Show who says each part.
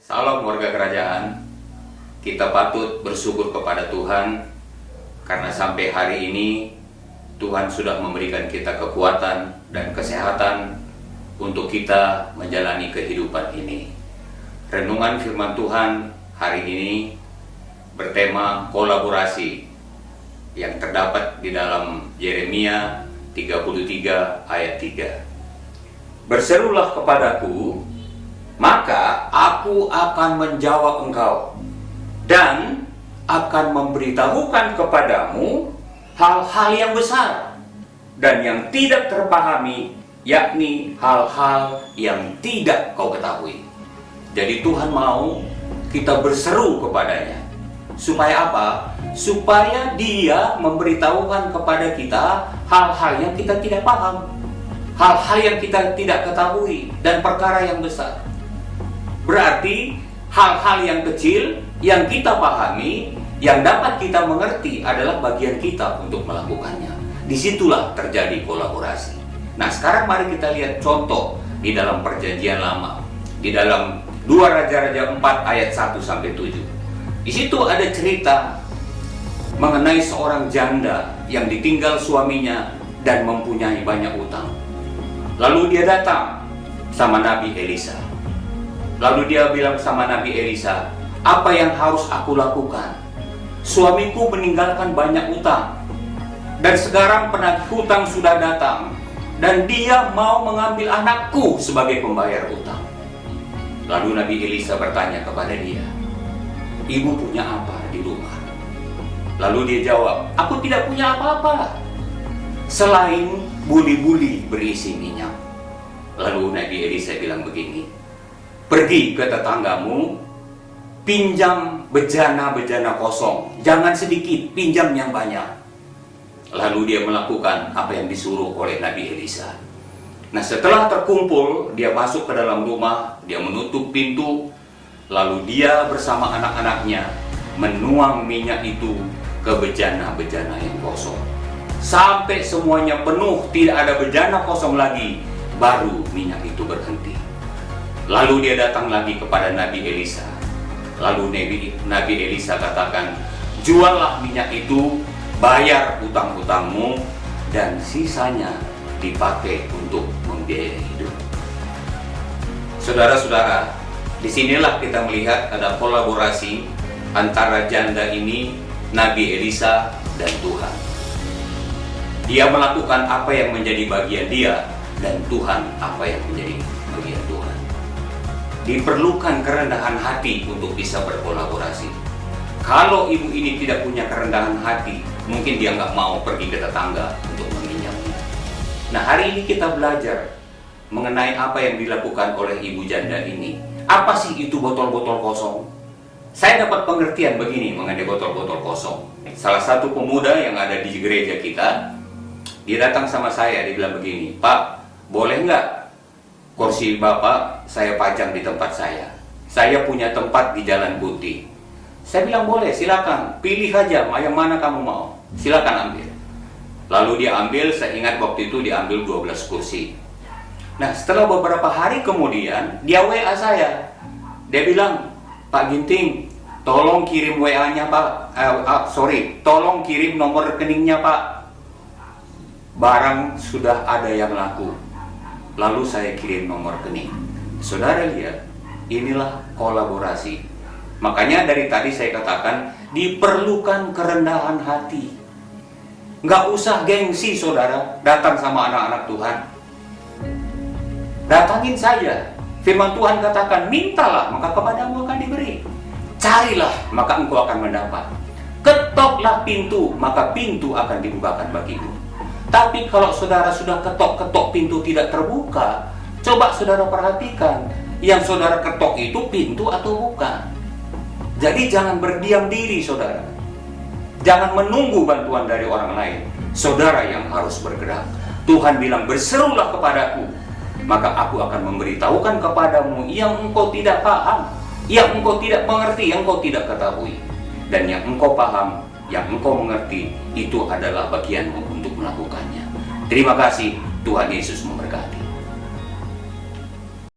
Speaker 1: Salam warga kerajaan. Kita patut bersyukur kepada Tuhan karena sampai hari ini Tuhan sudah memberikan kita kekuatan dan kesehatan untuk kita menjalani kehidupan ini. Renungan firman Tuhan hari ini bertema kolaborasi yang terdapat di dalam Yeremia 33 ayat 3. Berserulah kepadaku, maka aku akan menjawab engkau dan akan memberitahukan kepadamu hal-hal yang besar dan yang tidak terpahami, yakni hal-hal yang tidak kau ketahui. Jadi Tuhan mau kita berseru kepadanya. Supaya apa? Supaya Dia memberitahukan kepada kita hal-hal yang kita tidak paham, hal-hal yang kita tidak ketahui, dan perkara yang besar. Berarti hal-hal yang kecil yang kita pahami, yang dapat kita mengerti adalah bagian kita untuk melakukannya. Disitulah terjadi kolaborasi. Nah, sekarang mari kita lihat contoh di dalam Perjanjian Lama, di dalam 2 Raja-Raja 4 ayat 1-7. Di situ ada cerita mengenai seorang janda yang ditinggal suaminya dan mempunyai banyak utang. Lalu dia datang sama Nabi Elisa. Lalu dia bilang sama Nabi Elisa, apa yang harus aku lakukan? Suamiku meninggalkan banyak utang, dan sekarang penagih hutang sudah datang, dan dia mau mengambil anakku sebagai pembayar utang. Lalu Nabi Elisa bertanya kepada dia, ibu punya apa di rumah? Lalu dia jawab, aku tidak punya apa-apa selain buli-buli berisi minyak. Lalu Nabi Elisa bilang begini, pergi ke tetanggamu, pinjam bejana-bejana kosong, jangan sedikit, pinjam yang banyak. Lalu dia melakukan apa yang disuruh oleh Nabi Elisa. Nah, setelah terkumpul, dia masuk ke dalam rumah, dia menutup pintu, lalu dia bersama anak-anaknya menuang minyak itu ke bejana-bejana yang kosong. Sampai semuanya penuh, tidak ada bejana kosong lagi, baru minyak itu berhenti. Lalu dia datang lagi kepada Nabi Elisa. Lalu Nabi Elisa katakan, juallah minyak itu, bayar utang-utangmu, dan sisanya dipakai untuk membiayai hidup. Saudara-saudara, disinilah kita melihat ada kolaborasi antara janda ini, Nabi Elisa, dan Tuhan. Dia melakukan apa yang menjadi bagian dia, dan Tuhan apa yang menjadi bagian Tuhan. Diperlukan kerendahan hati untuk bisa berkolaborasi. Kalau ibu ini tidak punya kerendahan hati, mungkin dia nggak mau pergi ke tetangga untuk meminjamnya. Nah, hari ini kita belajar mengenai apa yang dilakukan oleh ibu janda ini. Apa sih itu botol-botol kosong? Saya dapat pengertian begini mengenai botol-botol kosong. Salah satu pemuda yang ada di gereja kita, dia datang sama saya, dia bilang begini, Pak, boleh nggak kursi Bapak saya pajang di tempat saya? Saya punya tempat di Jalan Putih. Saya bilang boleh, silakan, pilih aja yang mana kamu mau, silakan ambil. Lalu dia ambil, saya ingat waktu itu dia ambil 12 kursi. Nah, setelah beberapa hari kemudian, dia WA saya. Dia bilang, Pak Ginting, tolong kirim WA-nya Pak, tolong kirim nomor rekeningnya Pak. Barang sudah ada yang laku. Lalu saya kirim nomor rekening. Saudara lihat, inilah kolaborasi. Makanya dari tadi saya katakan, diperlukan kerendahan hati. Nggak usah gengsi saudara, datang sama anak-anak Tuhan. Datangin saja. Firman Tuhan katakan, mintalah maka kepadamu akan diberi. Carilah maka engkau akan mendapat. Ketoklah pintu maka pintu akan dibukakan bagimu. Tapi kalau saudara sudah ketok-ketok pintu tidak terbuka, coba saudara perhatikan, yang saudara ketok itu pintu atau bukan. Jadi jangan berdiam diri saudara. Jangan menunggu bantuan dari orang lain. Saudara yang harus bergerak. Tuhan bilang, berserulah kepadaku, maka aku akan memberitahukan kepadamu yang engkau tidak paham, yang engkau tidak mengerti, yang engkau tidak ketahui. Dan yang engkau paham, yang engkau mengerti, itu adalah bagianmu untuk melakukannya. Terima kasih, Tuhan Yesus memberkati.